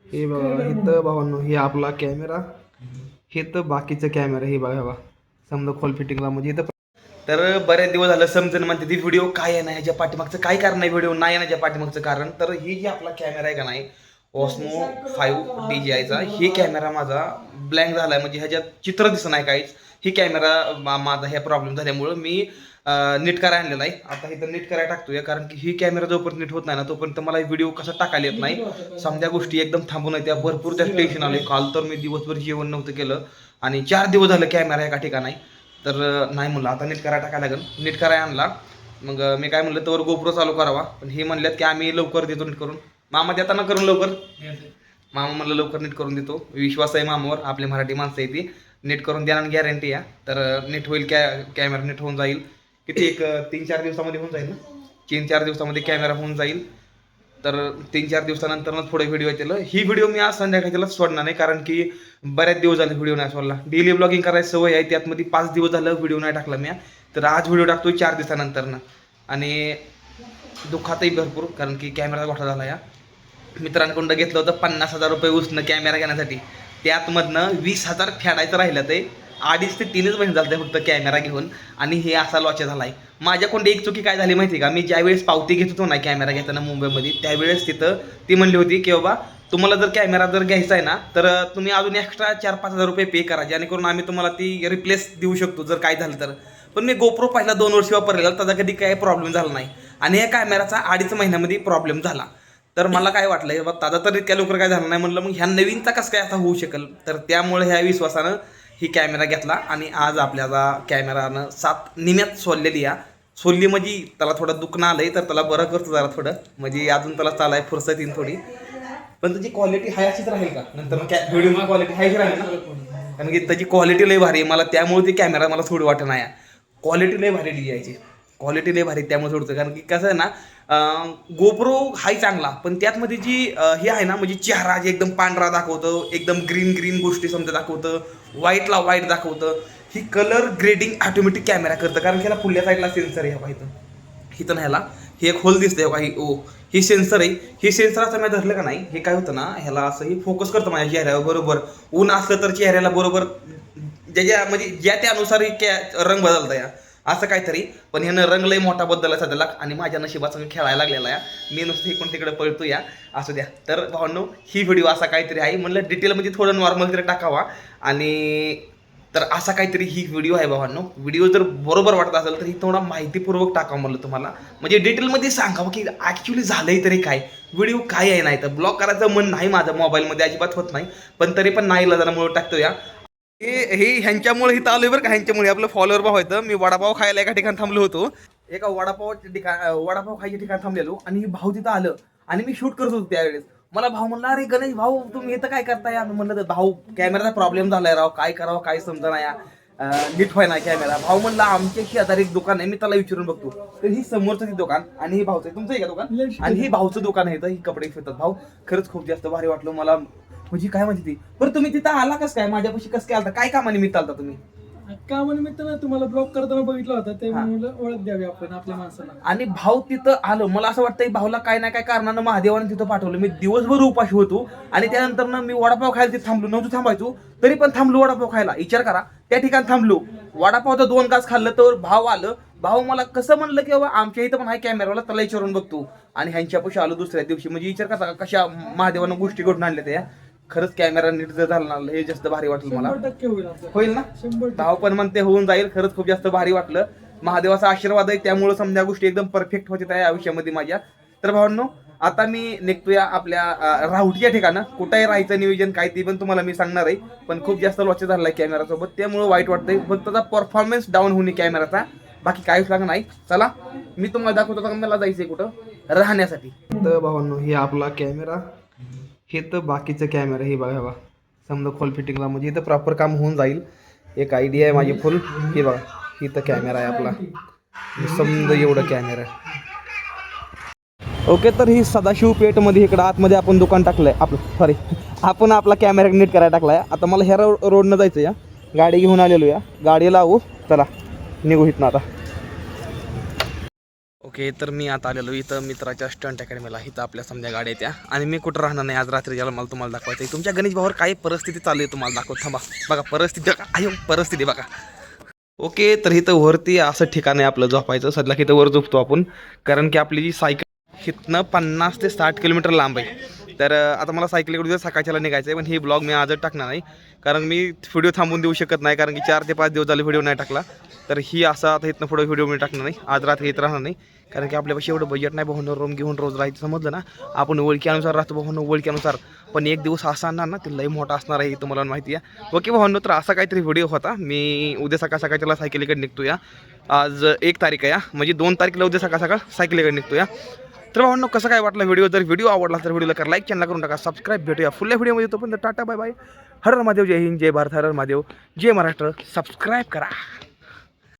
हे बघा इथं भावांनो हे आपला कॅमेरा, हे तर बाकीचं कॅमेरा हे बघा बघा समजा खोल फिटिंगला म्हणजे इथं. तर बरेच दिवस झालं समजून म्हणते ती व्हिडिओ काय आहे ना ह्याच्या पाठीमागचं काय कारण आहे, व्हिडिओ नाही येण्याच्या पाठीमागचं कारण. तर ही जी आपला कॅमेरा आहे का नाही ऑस्मो 5 DJIचा, ही कॅमेरा माझा ब्लँक झालाय म्हणजे ह्याच्यात चित्र दिसत नाही काहीच. ही कॅमेरा माझा ह्या प्रॉब्लेम झाल्यामुळं मी नीट करायला आणलेला आहे. आता इथं नीट करायला टाकतोय कारण की ही कॅमेरा जोपर्यंत नीट होत नाही ना तोपर्यंत मला व्हिडिओ कसा टाकायला येत नाही. समजा गोष्टी एकदम थांबून येत्या, भरपूर त्या टेन्शन आले. काल तर मी दिवसभर जेवण नव्हतं केलं आणि 4 दिवस झालं कॅमेरा एका ठिकाणी. तर नाही म्हणलं आता नीट करायला टाकायला लागेल. नीट करायला आणला. मग मी काय म्हणलं तर गोप्रो चालू करावा, पण हे म्हणल्यात की आम्ही लवकर देतो नीट करून. मामा देताना करून लवकर. मामा म्हणलं लवकर नीट करून देतो. विश्वास आहे मामावर, आपली मराठी माणसं आहे ती. नीट करून देणार गॅरंटी या. तर नीट होईल, कॅमेरा नीट होऊन जाईल. किती एक 3-4 दिवसामध्ये होऊन जाईल ना. 3-4 दिवसामध्ये कॅमेरा होऊन जाईल. तर 3-4 दिवसानंतरच पुढे व्हिडिओ येतील. ही व्हिडिओ मी आज संध्याकाळीला सोडणार नाही कारण की बऱ्याच दिवस झाले व्हिडिओ नाही सोडला. डेली ब्लॉगिंग करायची सवय आहे, त्यातमध्ये 5 दिवस झालं व्हिडिओ नाही टाकला मी. तर आज व्हिडिओ टाकतोय 4 दिवसानंतरनं. आणि दुःखातही भरपूर कारण की कॅमेरा घोटाळा झाला या. मित्रांकडून घेतलं होतं 50,000 रुपये उसनं कॅमेरा घेण्यासाठी. त्यातमधनं 20,000 फेडायचं राहिलं. ते 2.5 ते 3च महिने झाले फक्त कॅमेरा घेऊन आणि हे असा लॉच झालाय. माझ्याकडून एक चुकी काय झाली माहिती का, मी ज्यावेळेस पावती घेत होतो ना कॅमेरा घेताना मुंबईमध्ये, त्यावेळेस तिथं ती म्हणली होती की बाबा तुम्हाला जर कॅमेरा जर घ्यायचा आहे ना तर तुम्ही अजून एक्स्ट्रा 4-5 हजार रुपये पे करा, जेणेकरून आम्ही तुम्हाला ती रिप्लेस देऊ शकतो जर काय झालं तर. पण मी गोप्रो पहिला 2 वर्ष वापरलेला, त्याचा कधी काही प्रॉब्लेम झाला नाही आणि या कॅमेराचा 2.5 महिन्यामध्ये प्रॉब्लेम झाला. तर मला काय वाटलं बाबा दादा तर इतक्या लवकर काय झालं नाही, म्हणलं मग ह्या नवीनचा कसं काय असा होऊ शकेल. तर त्यामुळे ह्या विश्वासानं ही कॅमेरा घेतला आणि आज आपल्याला कॅमेरानं 7 निम्यात सोडलेली या. सोडली म्हणजे त्याला थोडं दुखणं आलंय तर त्याला बरं करतो जरा थोडं, म्हणजे अजून त्याला चालाय फुरसत येईल थोडी. पण त्याची क्वालिटी हाय अशीच राहील का नंतर व्हिडिओ क्वालिटी हायच राहील ना, कारण की त्याची क्वालिटी लय भारी आहे. मला त्यामुळे ती कॅमेरा मला थोडी वाटत नाही. क्वालिटी लय भारी DJIची, क्वालिटी लय भारी त्यामुळे सोडतं. कारण की कसं आहे ना गोप्रो हाय चांगला, पण त्यातमध्ये जी हे आहे ना म्हणजे चेहरा जे एकदम पांढरा दाखवतं, एकदम ग्रीन ग्रीन गोष्टी समजा दाखवतं, व्हाईटला व्हाईट दाखवतं. ही कलर ग्रेडिंग ऑटोमॅटिक कॅमेरा करतं कारण की ह्याला पुढल्या साईडला सेन्सर आहे बघा इथं. इथं ना ह्याला हे एक होल दिसतंय बघा, ही सेन्सर आहे. ही सेन्सर असं मी धरलं का नाही, हे काय होतं ना ह्याला असं ही फोकस करतं माझ्या चेहऱ्यावर बरोबर. ऊन असलं तर चेहऱ्याला बरोबर ज्याच्या म्हणजे ज्या त्यानुसार रंग बदलता या असं काहीतरी. पण ह्यानं रंग लय मोठा बदलला सध्याला आणि माझ्या नशिबाचा मी खेळायला लागलेला या. मी नुसतं इकडून तिकडे पळतो या, असू द्या. तर भावांनो ही व्हिडिओ असा काहीतरी आहे, म्हणलं डिटेल म्हणजे थोडं नॉर्मल तरी टाकावा. आणि तर असा काहीतरी ही व्हिडिओ आहे भावांनो. व्हिडिओ जर बरोबर वाटत असेल तर ही थोडा माहितीपूर्वक टाकावं म्हणलं तुम्हाला, म्हणजे डिटेलमध्ये सांगावं की ॲक्च्युली झालंय तरी काय, व्हिडिओ काय आहे. नाही तर ब्लॉग करायचं मन नाही माझं, मोबाईलमध्ये अजिबात होत नाही, पण तरी पण नाही इलाजामुळे टाकतो या. हे ह्यांच्यामुळे इथं आलोय बरं का, ह्यांच्यामुळे आपलं फॉलोअर भाव व्हायचं. मी वडापाव खायला एका ठिकाणी थांबलो होतो, एका वडापाव खायच्या ठिकाणी थांबलेलो आणि भाऊ तिथं आलं आणि मी शूट करत होतो त्यावेळेस. मला भाऊ म्हणला अरे गणेश भाऊ तुम्ही इथं काय करताय. आम्ही म्हणलं भाऊ कॅमेराचा प्रॉब्लेम झालाय राव, काय करावं काय समजा नाही, नीट व्हाय ना कॅमेरा. भाऊ म्हणला आमच्या शेजारी एक दुकान आहे, मी त्याला विचारून बघतो. तर ही समोरचं ती दुकान आणि ही भाऊचं, तुमचं आहे का दुकान, आणि ही भाऊचं दुकान आहे. तर ही कपडे फिरतात. भाऊ खरंच खूप जास्त भारी वाटलं मला, म्हणजे काय म्हणते ती. बरं तुम्ही तिथं आला कसं काय, माझ्यापाशी कसं काय आलता, काय कामानिमित्त आलता तुम्ही. कामानिमित्त ना तुम्हाला ब्लॉक करताना बघितलं होतं ते म्हणलं ओळख द्यावी आपण आपल्या माणसाला. आणि भाऊ तिथं आलं, मला असं वाटतं भाऊला काय ना काय कारणानं महादेवानं तिथं पाठवलं. मी दिवसभर उपाशी होतो आणि त्यानंतर मी वडापाव खायला तिथे थांबलो, नव्हतं थांबायचो तरी पण थांबलो वडापाव खायला. विचार करा त्या ठिकाणी थांबलो, वडापावचं 2 घास खाल्लं तर भाऊ आलं. भाऊ मला कसं म्हणलं की बाबा आमच्या इथं पण हाय कॅमेरावाला, त्याला विचारून बघतो. आणि ह्यांच्यापाशी आलो दुसऱ्या दिवशी. म्हणजे विचार करा कशा महादेवानं गोष्टी घडून आणल्या त्या. खरंच कॅमेरा नीट जर झाला ना हे जास्त भारी वाटलं मला. 100% होईल आपलं. होईल ना, 100%. भाऊ पण म्हणते होऊन जाईल. खरंच खूप जास्त भारी वाटलं. महादेवाचा आशीर्वाद आहे त्यामुळे समजा गोष्टी एकदम परफेक्ट होत आहे आयुष्यामध्ये माझ्या. तर भावांनो आता मी निघतोया आपल्या राहुटीच्या ठिकाणं. कुठेही राहायचं नियोजन काय ते पण तुम्हाला मी सांगणार आहे. पण खूप जास्त लॉच झालाय कॅमेरासोबत, त्यामुळे वाईट वाटतंय. फक्त त्याचा परफॉर्मन्स डाऊन होणे कॅमेराचा, बाकी काहीच लागणार नाही. चला मी तुम्हाला दाखवतो का मला जायचंय कुठं राहण्यासाठी. तर भावांनो हे आपला कॅमेरा, हे तर बाकीचं कॅमेरा हे बघा बघा समजा खोल फिटिंगला म्हणजे इथं प्रॉपर काम होऊन जाईल. एक आयडिया आहे माझी फुल. हे बघा इथं कॅमेरा आहे आपला, समजा एवढं कॅमेरा आहे. ओके तर ही सदाशिव पेठमध्ये इकडं आतमध्ये आपण दुकान टाकलंय आपलं, सॉरी आपण आपला कॅमेरा नीट करायला टाकलाय. आता मला ह्या रोडनं जायचं या, गाडी घेऊन आलेलो या, गाडी लावू चला निघू इथनं आता. ओके, तर मी आता आलेलो इथं मित्राच्या स्टंट अकॅडमीला. इथं आपल्या समजा गाड्या त्या आणि मी कुठं राहणार नाही आज रात्री, ज्याला मला तुम्हाला दाखवायचं आहे. तुमच्या गणेश भावावर काय परिस्थिती चालू आहे तुम्हाला दाखवत. थांबा बघा परिस्थिती, परिस्थिती बघा. ओके, तर इथं वरती असं ठिकाण आहे आपलं झोपायचं. सध्या इथं वर झोपतो आपण, कारण की आपली जी सायकल इथनं 50 ते 60 किलोमीटर लांब आहे. तर आता मला सायकलीकडे सकाळच्याला निघायचं आहे, पण ही ब्लॉग मी आजच टाकणार नाही, कारण मी व्हिडिओ थांबून देऊ शकत नाही, कारण की 4 ते 5 दिवस झाले व्हिडिओ नाही टाकला. तर ही असं आता इथनं पुढे व्हिडिओ मी टाकणार नाही, आज रात्री येत राहणार नाही, कारण की आपल्यापाशी एवढं बजेट नाही भाऊनं रूम घेऊन रोज राहायचं. समजलं ना, आपण ओळखीनुसार राहतो भाऊनं, ओळखीनुसार. पण एक दिवस असा आणणार ना, ते लई मोठा असणार आहे, तुम्हाला माहिती आहे. ओके भाऊनं, तर असा काहीतरी व्हिडिओ होता. मी उद्या सकाळच्याला सायकलीकडे निघतो या. आज 1 तारीख आहे या, म्हणजे 2 तारखेला उद्या सकाळ सायकलीकडे निघतो या. तर भावांनो, कसं काय वाटलं व्हिडिओ? जर व्हिडिओ आवडला तर व्हिडिओला करा लाईक, चॅनल करून टाका सबस्क्राईब. भेटूया पुढल्या व्हिडिओमध्ये. तोपर्यंत टाटा बाय बाय. हर हर महादेव, जय हिंद, जय भारत, हर हर महादेव, जय महाराष्ट्र. सबस्क्राईब करा.